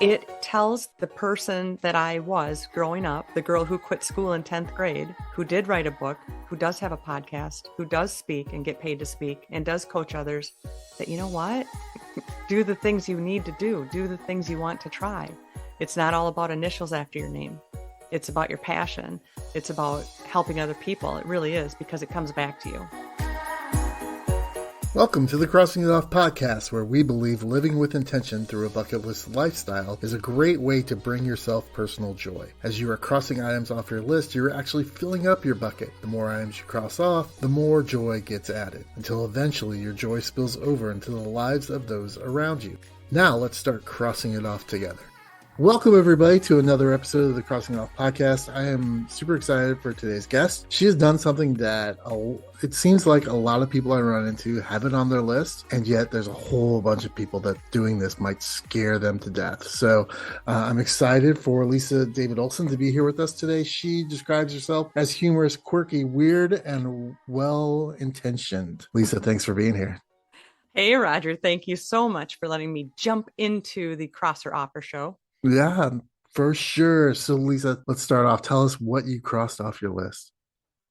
It tells the person that I was growing up, the girl who quit school in 10th grade, who did write a book, who does have a podcast, who does speak and get paid to speak and does coach others, that you know what? Do the things you need to do. Do the things you want to try. It's not all about initials after your name. It's about your passion. It's about helping other people. It really is, because it comes back to you. Welcome to the Crossing It Off podcast, where we believe living with intention through a bucket list lifestyle is a great way to bring yourself personal joy. As you are crossing items off your list, you're actually filling up your bucket. The more items you cross off, the more joy gets added, until eventually your joy spills over into the lives of those around you. Now let's start crossing it off together. Welcome, everybody, to another episode of the Crossing It Off podcast. I am super excited for today's guest. She has done something that it seems like a lot of people I run into have it on their list, and yet there's a whole bunch of people that doing this might scare them to death. So I'm excited for Lisa David Olson to be here with us today. She describes herself as humorous, quirky, weird, and well-intentioned. Lisa, thanks for being here. Hey, Roger. Thank you so much for letting me jump into the Crosser Offer Show. Yeah, for sure. So, Lisa, let's start off. Tell us what you crossed off your list.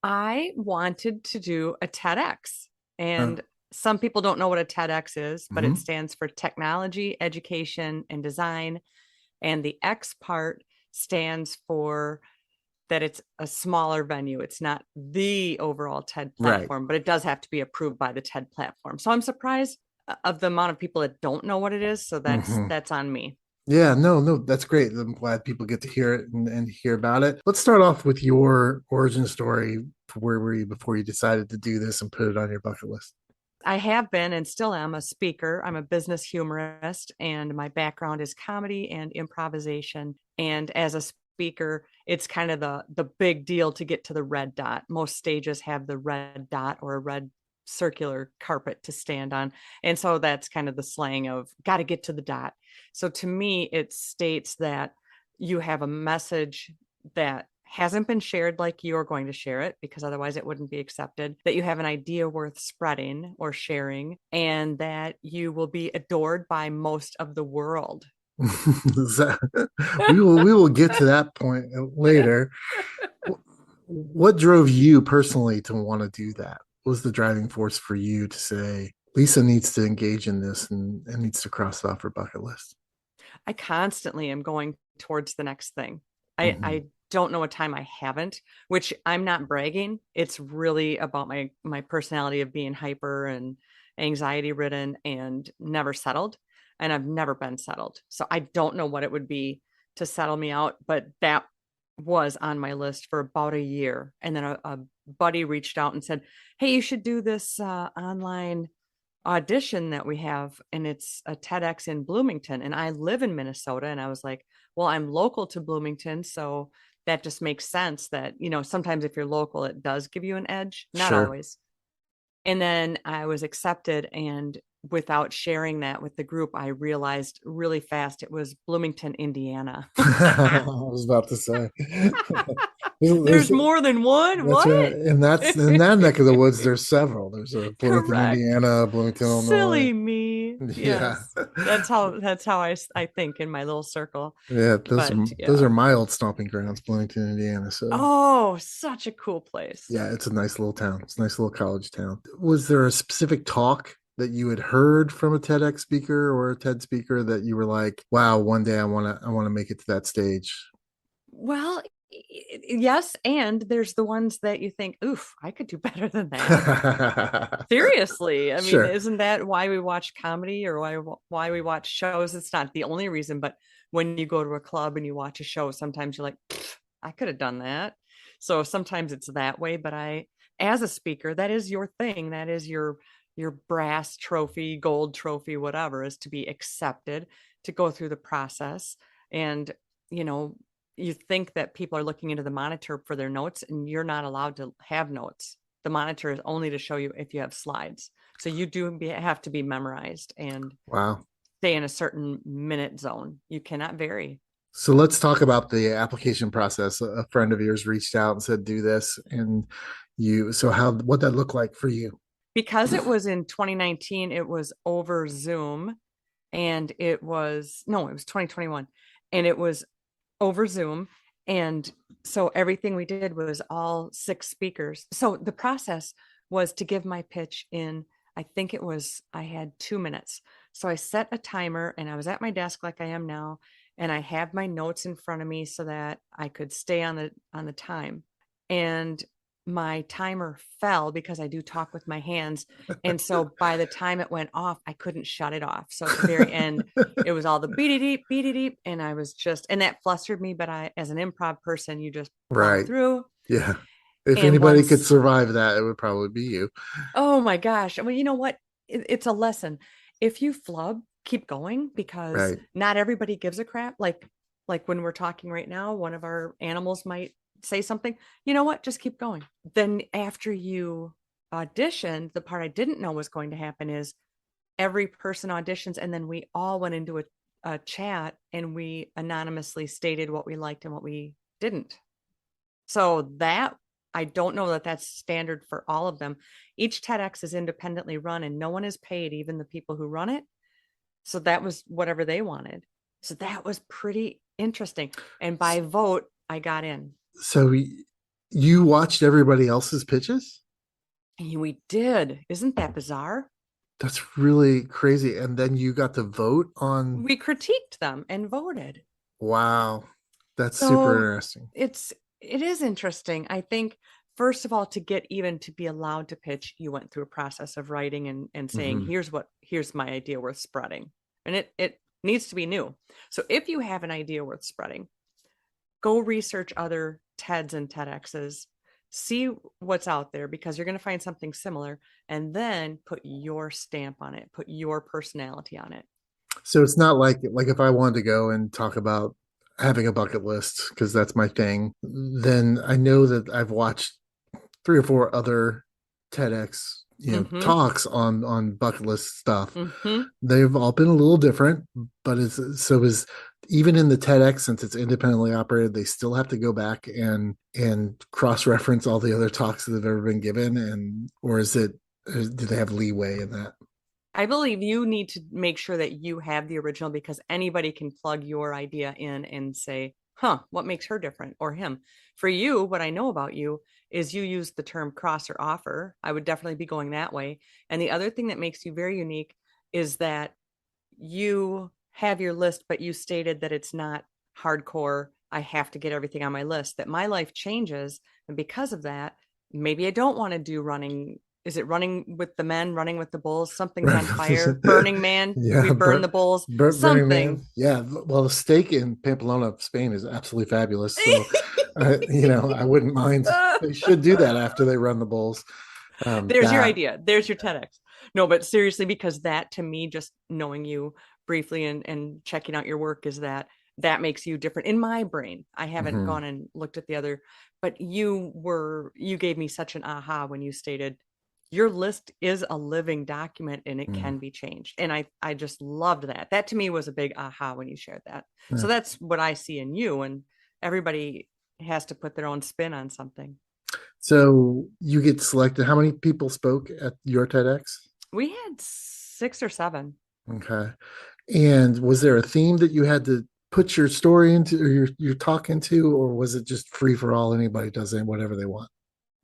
I wanted to do a TEDx, and some people don't know what a TEDx is, but it stands for Technology, Education, and Design. And the X part stands for that it's a smaller venue. It's not the overall TED platform, but it does have to be approved by the TED platform. So I'm surprised of the amount of people that don't know what it is. So that's on me. Yeah, no, that's great. I'm glad people get to hear it and hear about it. Let's start off with your origin story. Where were you before you decided to do this and put it on your bucket list? I have been and still am a speaker. I'm a business humorist, and my background is comedy and improvisation. And as a speaker, it's kind of the big deal to get to the red dot. Most stages have the red dot or a red circular carpet to stand on. And so that's kind of the slang of got to get to the dot. So to me, it states that you have a message that hasn't been shared like you're going to share it, because otherwise it wouldn't be accepted, that you have an idea worth spreading or sharing, and that you will be adored by most of the world. we will get to that point later. What drove you personally to want to do that? What was the driving force for you to say, Lisa needs to engage in this and needs to cross it off her bucket list? I constantly am going towards the next thing. I don't know a time I haven't, which I'm not bragging. It's really about my personality of being hyper and anxiety ridden and never settled. And I've never been settled. So I don't know what it would be to settle me out, but that was on my list for about a year. And then a buddy reached out and said, hey, you should do this online audition that we have, and it's a TEDx in Bloomington, and I live in Minnesota. And I was like, well, I'm local to Bloomington, so that just makes sense that, you know, sometimes if you're local, it does give you an edge, not always. And then I was accepted, and without sharing that with the group, I realized really fast it was Bloomington, Indiana. I was about to say. There's more than one. What? Right. And that's in that neck of the woods. There's several. There's a Bloomington, Correct. Indiana, Bloomington, Illinois. Silly me. Yeah, that's how I think in my little circle. Yeah, those are my old stomping grounds, Bloomington, Indiana. So such a cool place. Yeah, it's a nice little town. It's a nice little college town. Was there a specific talk that you had heard from a TEDx speaker or a TED speaker that you were like, wow, one day I want to make it to that stage? Well, yes, and there's the ones that you think, oof, I could do better than that. Seriously. I mean, isn't that why we watch comedy or why we watch shows? It's not the only reason, but when you go to a club and you watch a show, sometimes you're like, I could have done that. So sometimes it's that way, but as a speaker, that is your thing. That is your brass trophy, gold trophy, whatever, is to be accepted, to go through the process. And, you know, you think that people are looking into the monitor for their notes, and you're not allowed to have notes. The monitor is only to show you if you have slides. So you have to be memorized and stay in a certain minute zone. You cannot vary. So let's talk about the application process. A friend of yours reached out and said, do this. And what that looked like for you? Because it was in 2019, it was over Zoom. and it was 2021, and it was over Zoom. And so everything we did was all 6 speakers. So the process was to give my pitch in, I think it was, I had 2 minutes. So I set a timer and I was at my desk like I am now. And I have my notes in front of me so that I could stay on the time. And my timer fell because I do talk with my hands. And so by the time it went off, I couldn't shut it off. So at the very end, it was all the beady deep. And I was just, and that flustered me. But as an improv person, you just plow Right. through. Yeah. If And anybody could once, survive that, it would probably be you. oh my gosh. Well, you know what? It's a lesson. If you flub, keep going, because Right. not everybody gives a crap. Like when we're talking right now, one of our animals might say something. You know what? Just keep going. Then after you auditioned, the part I didn't know was going to happen is every person auditions, and then we all went into a chat and we anonymously stated what we liked and what we didn't. So that, I don't know that that's standard for all of them. Each TEDx is independently run and no one is paid, even the people who run it. So that was whatever they wanted. So that was pretty interesting. And by vote, I got in. So you watched everybody else's pitches? And we did. Isn't that bizarre? That's really crazy. And then you got to vote on. We critiqued them and voted. Wow. That's super So interesting. it is interesting. I think, first of all, to get even to be allowed to pitch, you went through a process of writing and saying, Hmm. here's my idea worth spreading. And it needs to be new. So if you have an idea worth spreading, go research other TEDs and TEDx's, see what's out there, because you're going to find something similar, and then put your stamp on it, put your personality on it. So it's not like if I wanted to go and talk about having a bucket list because that's my thing, then I know that I've watched 3 or 4 other TEDx, Mm-hmm. talks on bucket list stuff. Mm-hmm. They've all been a little different, but is even in the TEDx, since it's independently operated, they still have to go back and cross reference all the other talks that have ever been given, and or do they have leeway in that? I believe you need to make sure that you have the original, because anybody can plug your idea in and say, huh, what makes her different, or him. For you, what I know about you is you use the term cross or offer. I would definitely be going that way. And the other thing that makes you very unique is that you have your list, but you stated that it's not hardcore. I have to get everything on my list, that my life changes. And because of that, maybe I don't want to do running. Is it running with the men, running with the bulls? Something's on fire. Burning Man. We Yeah, burn the bulls. Burning Man. Something. Yeah, well, the steak in Pamplona, Spain, is absolutely fabulous. So, I wouldn't mind. They should do that after they run the bulls. There's your That. idea. There's your TEDx. No, but seriously, because that, to me, just knowing you briefly and checking out your work, is that makes you different in my brain. I haven't Mhm. gone and looked at the other, but you gave me such an aha when you stated your list is a living document and it Mhm. can be changed. And I just loved that. That to me was a big aha when you shared that. Yeah. So that's what I see in you, and everybody has to put their own spin on something. So you get selected. How many people spoke at your TEDx? We had 6 or 7. Okay. And was there a theme that you had to put your story into or your talk into, or was it just free for all? Anybody does it, whatever they want.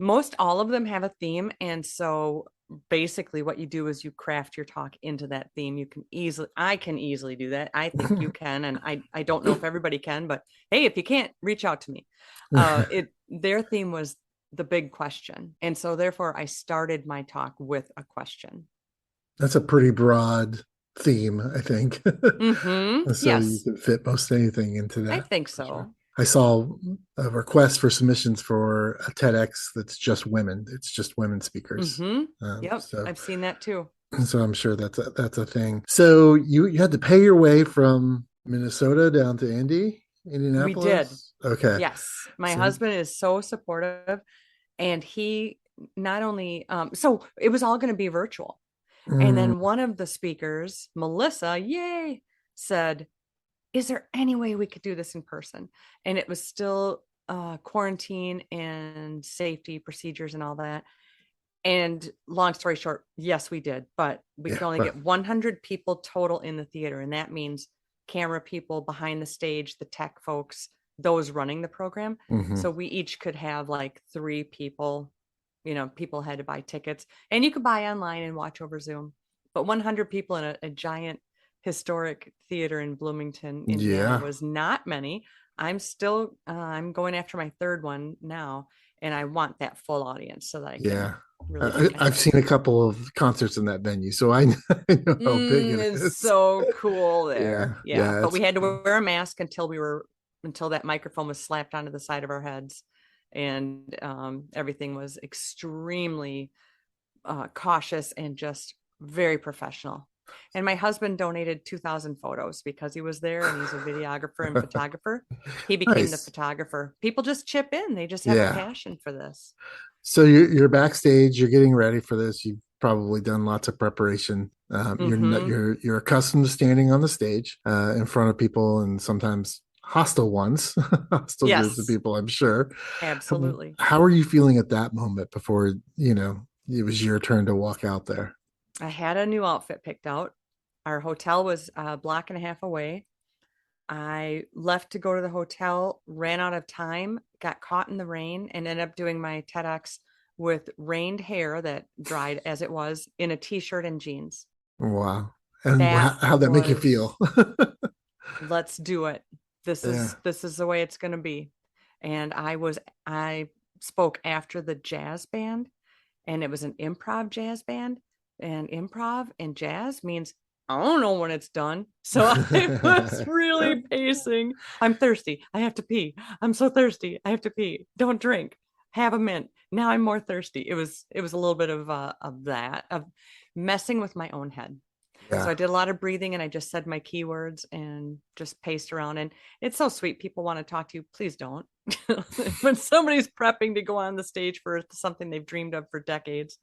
Most all of them have a theme. And so basically what you do is you craft your talk into that theme. I can easily do that. I think you can. And I don't know if everybody can, but hey, if you can't, reach out to me. Their theme was the big question. And so therefore I started my talk with a question. That's a pretty broad theme, I think. Mm-hmm. So you Yes, can fit most anything into I that think for sure. so. I saw a request for submissions for a TEDx that's just women. It's just women speakers. Mm-hmm. Um, Yep. so, I've seen that too. so I'm sure that's a thing. So you had to pay your way from Minnesota down to We did. Indianapolis. Okay. Yes. My So, husband is so supportive, and he not only so it was all going to be virtual. And mm, then one of the speakers, Melissa, yay, said, is there any way we could do this in person? And it was still quarantine and safety procedures and all that. And long story short, yes, we did, but we Yeah. could only get 100 people total in the theater. And that means camera people behind the stage, the tech folks, those running the program. Mm-hmm. So we each could have like 3 people, people had to buy tickets, and you could buy online and watch over Zoom. But 100 people in a giant historic theater in Bloomington, Indiana Yeah. was not many. I'm going after my third one now, and I want that full audience so that I can Yeah. really get my I've head seen a around it. couple of concerts in that venue, so I know, I know how big it It's is. so cool there. Yeah. Yeah. Yeah. But It's we had to cool. wear a mask until that microphone was slapped onto the side of our heads. And everything was extremely cautious and just very professional. And my husband donated 2,000 photos because he was there and he's a videographer and photographer. He became the Nice. photographer. People just chip in, they just have a Yeah. passion for this. So you're backstage. You're getting ready for this. You've probably done lots of preparation. You're not, Mm-hmm. you're accustomed to standing on the stage in front of people, and sometimes hostile ones, hostile groups of Yes, people. I'm sure. absolutely. How are you feeling at that moment before it was your turn to walk out there? I had a new outfit picked out. Our hotel was a block and a half away. I left to go to the hotel, ran out of time, got caught in the rain, and ended up doing my TEDx with rained hair that dried as it was in a t-shirt and jeans. Wow. And That how'd that make you was, feel? let's do it. This Yeah. is this is the way it's going to be. And I spoke after the jazz band, and it was an improv jazz band, and improv and jazz means I don't know when it's done. So I was really pacing. I'm thirsty. I have to pee. I'm so thirsty. I have to pee. Don't drink. Have a mint. Now I'm more thirsty. It was a little bit of that, of messing with my own head. So Yeah. I did a lot of breathing, and I just said my keywords and just paced around. And it's so sweet. People want to talk to you. Please don't. When somebody's prepping to go on the stage for something they've dreamed of for decades,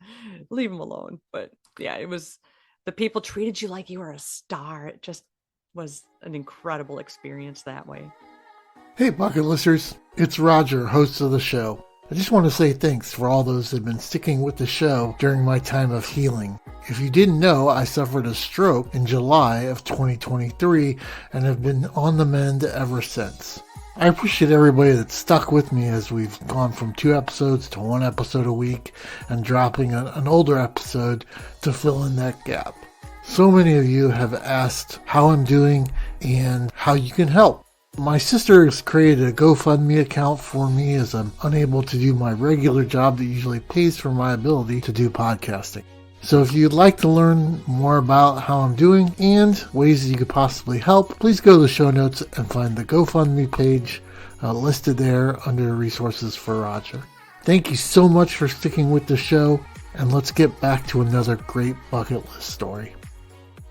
leave them alone. But yeah, the people treated you like you were a star. It just was an incredible experience that way. Hey, bucket listeners, it's Roger, host of the show. I just want to say thanks for all those that have been sticking with the show during my time of healing. If you didn't know, I suffered a stroke in July of 2023 and have been on the mend ever since. I appreciate everybody that stuck with me as we've gone from 2 episodes to 1 episode a week and dropping an older episode to fill in that gap. So many of you have asked how I'm doing and how you can help. My sister has created a GoFundMe account for me as I'm unable to do my regular job that usually pays for my ability to do podcasting. So if you'd like to learn more about how I'm doing and ways that you could possibly help, please go to the show notes and find the GoFundMe page listed there under resources for Roger. Thank you so much for sticking with the show, and let's get back to another great bucket list story.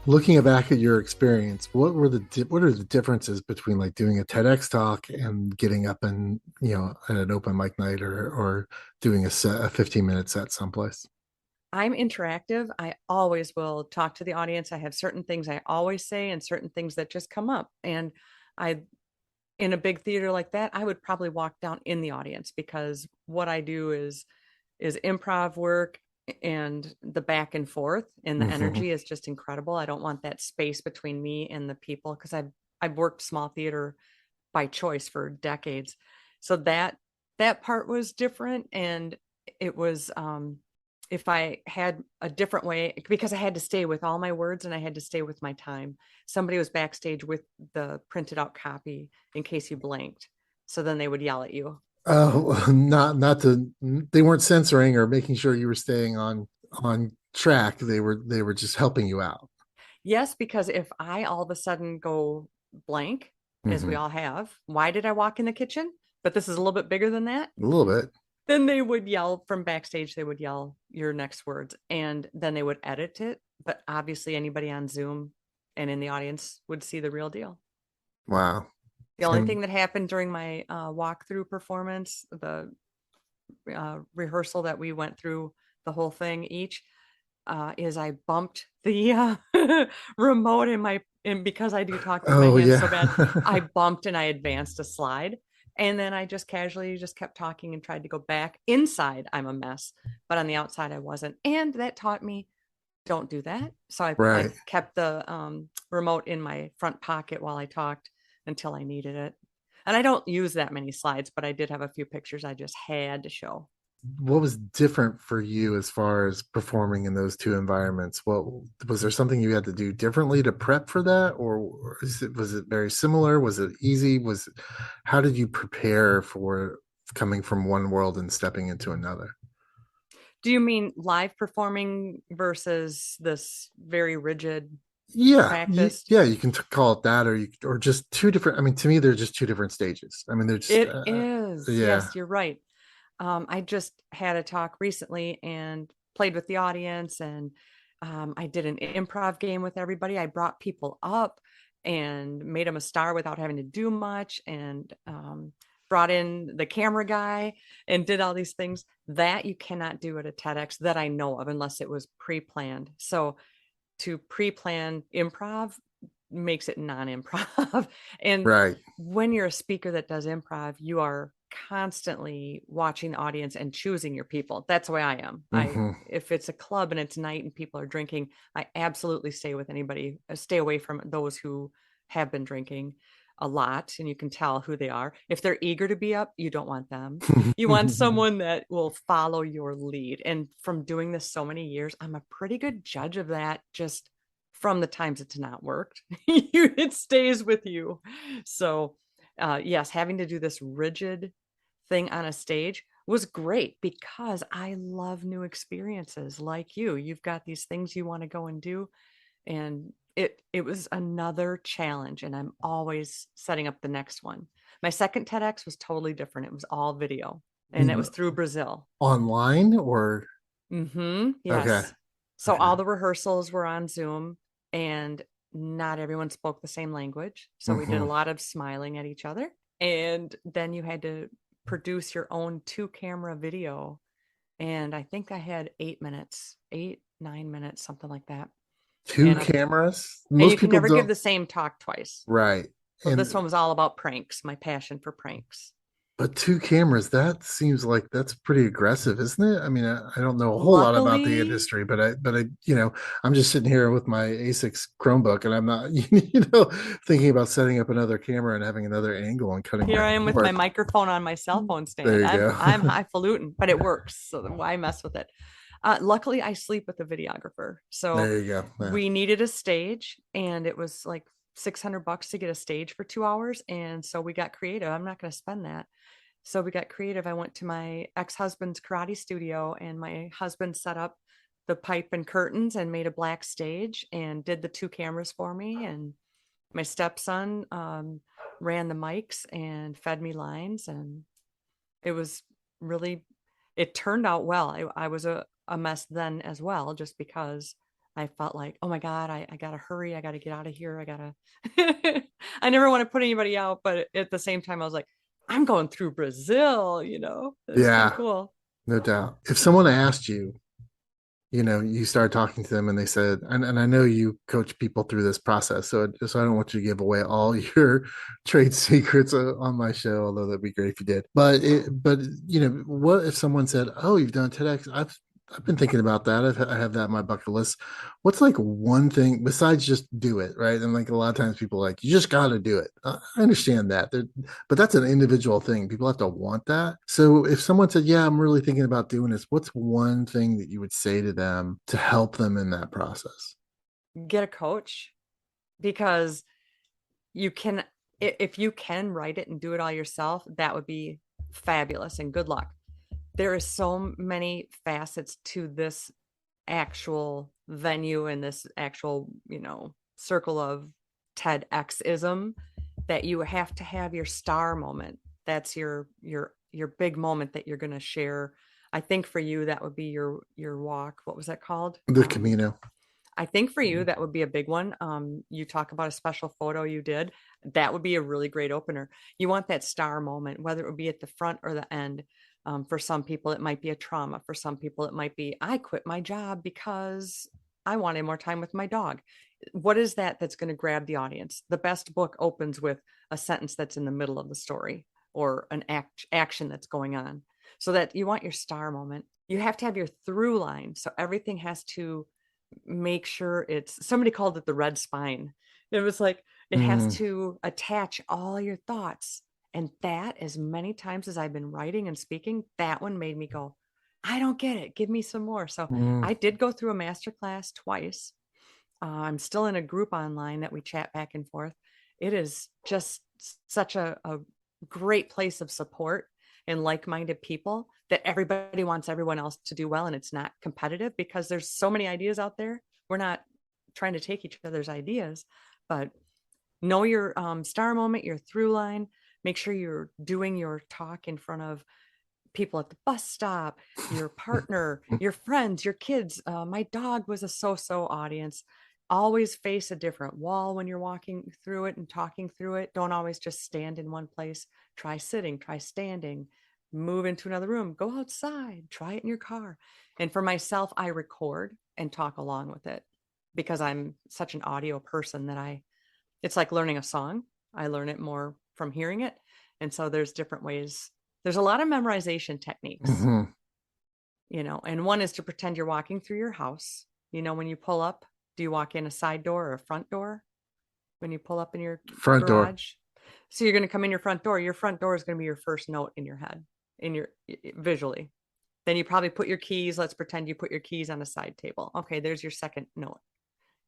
Looking back at your experience, what are the differences between like doing a TEDx talk and getting up and at an open mic night or doing a 15-minute set someplace? I'm interactive. I always will talk to the audience. I have certain things I always say and certain things that just come up. And I, in a big theater like that, I would probably walk down in the audience because what I do is improv work, and the back and forth and the Mm-hmm. energy is just incredible. I don't want that space between me and the people because I've worked small theater by choice for decades. So that part was different, and it was if I had a different way, because I had to stay with all my words and I had to stay with my time. Somebody was backstage with the printed out copy in case you blanked. So then they would yell at you. Oh, they weren't censoring or making sure you were staying on track. They were just helping you out. Yes, because if I all of a sudden go blank, as we Mm-hmm. all have, why did I walk in the kitchen? But this is a little bit bigger than that. A little bit. Then they would yell from backstage, they would yell your next words, and then they would edit it. But obviously, anybody on Zoom and in the audience would see the real deal. Wow. The only And thing that happened during my walkthrough performance, the rehearsal that we went through the whole thing each, is I bumped the remote in because I do talk with my oh hands yeah. so bad. I bumped and I advanced a slide, And then I just casually just kept talking and tried to go back. Inside, I'm a mess, but on the outside, I wasn't. And that taught me, don't do that. So I Right. kept the remote in my front pocket while I talked until I needed it. And I don't use that many slides, but I did have a few pictures I just had to show. What was different for you as far as performing in those two environments? What was there something you had to do differently to prep for that, or was it very similar? Was it easy? How did you prepare for coming from one world and stepping into another? Do you mean live performing versus this very rigid Yeah, practiced? yeah, you can call it that, or just two different. I mean, to me, they're just two different stages. I mean, they're just It is. yeah. Yes, you're right. I just had a talk recently and played with the audience, and I did an improv game with everybody. I brought people up and made them a star without having to do much, and brought in the camera guy and did all these things that you cannot do at a TEDx that I know of unless it was pre-planned. So to pre-plan improv makes it non-improv. And Right. when you're a speaker that does improv, you are constantly watching the audience and choosing your people. That's the way I am. Hmm. If it's a club and it's night and people are drinking, I absolutely stay away from those who have been drinking a lot, and you can tell who they are. If they're eager to be up, you don't want them. You want someone that will follow your lead. And from doing this so many years, I'm a pretty good judge of that, just from the times it's not worked. It stays with you. So yes, having to do this rigid thing on a stage was great because I love new experiences like you. You've got these things you want to go and do, and it was another challenge, and I'm always setting up the next one. My second TEDx was totally different. It was all video, and it was through Brazil. Online or okay, Yes. So okay. all the rehearsals were on Zoom, and not everyone spoke the same language. So we did a Hmm. lot of smiling at each other. And then you had to produce your own 2-camera video. And I think I had 8 minutes, 8, 9 minutes, something like that. Two And cameras. and Most you can people never give don't. the same talk twice. Right. So this And one was all about pranks, my passion for pranks. but two cameras, that seems like that's pretty aggressive, isn't it? I mean, I don't know a whole lot about the Luckily, industry, I'm just sitting here with my A6 Chromebook and I'm not, you know, thinking about setting up another camera and having another angle and cutting here back I am and with my forth. microphone on my cell phone There stand. you I'm go. I'm highfalutin, but it works. So why mess with it? Luckily, I sleep with a videographer. So There you go. Yeah. we needed a stage, and it was like $600 to get a stage for 2 hours. And so we got creative. I'm not going to spend that. So we got creative. I went to my ex-husband's karate studio, and my husband set up the pipe and curtains and made a black stage and did the 2 cameras for me. And my stepson ran the mics and fed me lines, and it was really, it turned out well. I was a mess then as well, just because I felt like, oh my God, I gotta hurry, I gotta get out of here, I gotta I never want to put anybody out, but at the same time I was like, I'm going through Brazil, it's kind of Yeah, cool. no doubt. If someone asked you, you started talking to them and they said, and I know you coach people through this process, so I don't want you to give away all your trade secrets on my show, although that'd be great if you did. But what if someone said, "Oh, you've done TEDx? I've been thinking about that. I have that on my bucket list. What's like one thing besides just do it, right?" And like a lot of times people are like, you just got to do it. I understand that, but that's an individual thing. People have to want that. So if someone said, "Yeah, I'm really thinking about doing this," what's one thing that you would say to them to help them in that process? Get a coach, because you can, if you can write it and do it all yourself, that would be fabulous, and good luck. There is so many facets to this actual venue and this actual, circle of TEDxism, that you have to have your star moment. That's your big moment that you're going to share. I think for you that would be your walk. What was that called? The Camino. I think for you that would be a big one. You talk about a special photo you did. That would be a really great opener. You want that star moment, whether it would be at the front or the end. For some people, it might be a trauma. For some people, it might be, I quit my job because I wanted more time with my dog. What is that that's going to grab the audience? The best book opens with a sentence that's in the middle of the story, or an action that's going on. So that you want your star moment. You have to have your through line. So everything has to make sure somebody called it the red spine. It was like, it has Mm, to attach all your thoughts. And that, as many times as I've been writing and speaking, that one made me go, I don't get it. Give me some more. So mm, I did go through a master class twice. I'm still in a group online that we chat back and forth. It is just such a great place of support and like-minded people that everybody wants everyone else to do well, and it's not competitive because there's so many ideas out there. We're not trying to take each other's ideas, but know your star moment, your through line. Make sure you're doing your talk in front of people at the bus stop, your partner, your friends, your kids. My dog was a so-so audience. Always face a different wall when you're walking through it and talking through it. Don't always just stand in one place. Try sitting, try standing, move into another room, go outside, try it in your car. And for myself, I record and talk along with it because I'm such an audio person that it's like learning a song. I learn it more from hearing it. And so there's different ways. There's a lot of memorization techniques, mhm. and one is to pretend you're walking through your house. When you pull up, do you walk in a side door or a front door when you pull up in your Front door. garage? So you're going to come in your front door. Your front door is going to be your first note in your head, in your visually. Then you probably put your keys. Let's pretend you put your keys on a side table. Okay, there's your second note.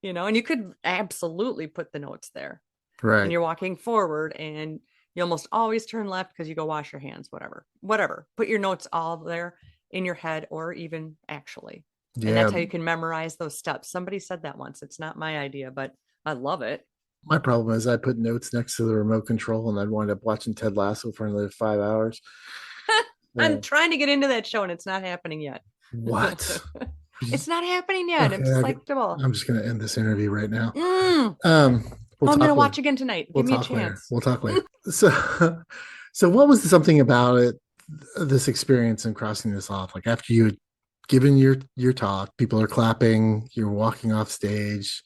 And you could absolutely put the notes there. And Right. you're walking forward and you almost always turn left because you go wash your hands, whatever. Put your notes all there in your head or even actually. And Yeah. that's how you can memorize those steps. Somebody said that once. It's not my idea, but I love it. My problem is I put notes next to the remote control and I'd wind up watching Ted Lasso for another 5 hours. I'm Uh, trying to get into that show and it's not happening yet. what? It's not happening yet. I'm Okay, psyched. I'm just going to end this interview right now. Mm. We'll Oh, I'm going to talk later. watch again tonight. We'll Give me a talk later. chance. We'll talk later. So, so what was something about it, this experience and crossing this off? Like after you had given your talk, people are clapping, you're walking off stage,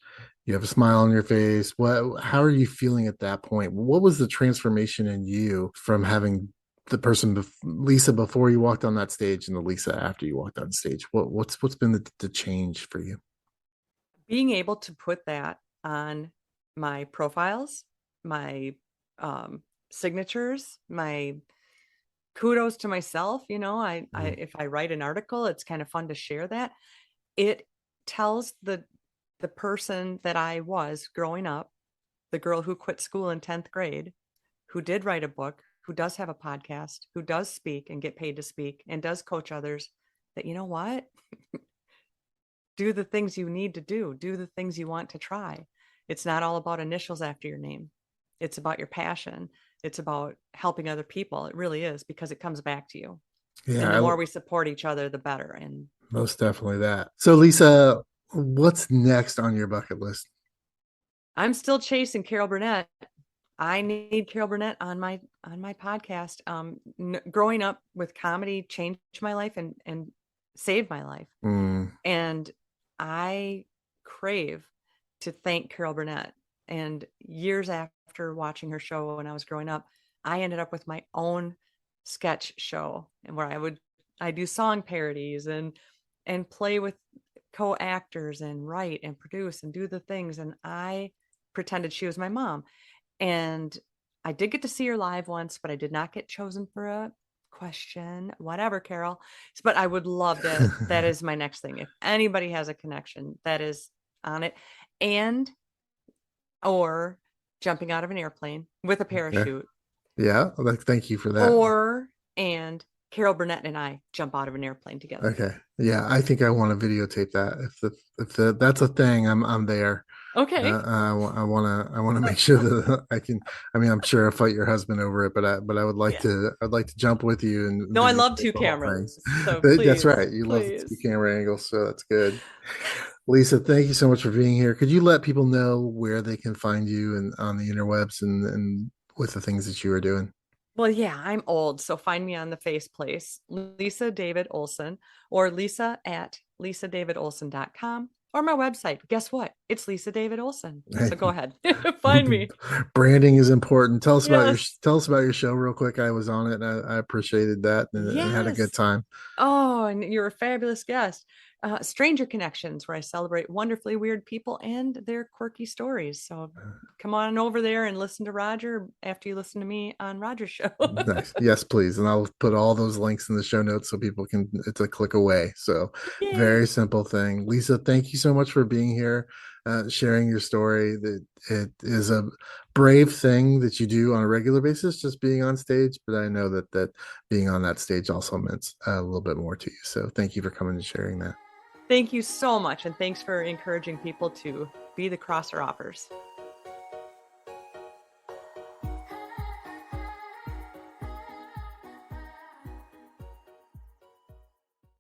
you have a smile on your face. How are you feeling at that point? What was the transformation in you from having the person Lisa before you walked on that stage and the Lisa after you walked on stage? What's been the change for you? Being able to put that on my profiles, my signatures, my kudos to myself. Mm. If I write an article, it's kind of fun to share that. It tells the person that I was growing up, the girl who quit school in 10th grade, who did write a book, who does have a podcast, who does speak and get paid to speak and does coach others, that you know what? Do the things you need to do the things you want to try. It's not all about initials after your name. It's about your passion. It's about helping other people. It really is, because it comes back to you. And the Yeah, more we support each other, the better. And most definitely that. So, Lisa, what's next on your bucket list? I'm still chasing Carol Burnett. I need Carol Burnett on my podcast. Growing up with comedy changed my life and saved my life. Mm, And I crave to thank Carol Burnett. And years after watching her show when I was growing up, I ended up with my own sketch show, and where I do song parodies and play with co-actors and write and produce and do the things. And I pretended she was my mom. And I did get to see her live once, but I did not get chosen for a question, whatever, Carol. But I would love to. That is my next thing. If anybody has a connection that is on it, and or jumping out of an airplane with a okay. parachute, Yeah, thank you for that. or and Carol Burnett and I jump out of an airplane together. Okay. Yeah, I think I want to videotape that. If that's a thing, I'm there. Okay. I want to make sure that I can. I mean, I'm sure I'll fight your husband over it, but I would like Yeah. to. I'd like to jump with you and No, I love videotape two the whole cameras. thing. So That's please, right. You love the two please. camera angles, so that's good. Lisa, thank you so much for being here. Could you let people know where they can find you and on the interwebs and with the things that you are doing? Well, yeah, I'm old, so find me on the face place, Lisa David Olson, or Lisa at lisadavidolson.com. or my website. Guess what? It's Lisa David Olson. Hey, So go ahead, find me. branding is important. Yes. Tell us about your show real quick. I was on it and I appreciated that and had a good Yes. time. Oh, and you're a fabulous guest. Stranger Connections, where I celebrate wonderfully weird people and their quirky stories. So come on over there and listen to Roger after you listen to me on Roger's show. Nice. Yes, please. And I'll put all those links in the show notes so people can, it's a click away. So very Yay. simple thing. Lisa, thank you so much for being here, sharing your story. That it is a brave thing that you do on a regular basis, just being on stage. But I know that being on that stage also meant a little bit more to you. So thank you for coming and sharing that. Thank you so much. And thanks for encouraging people to be the crosser offers.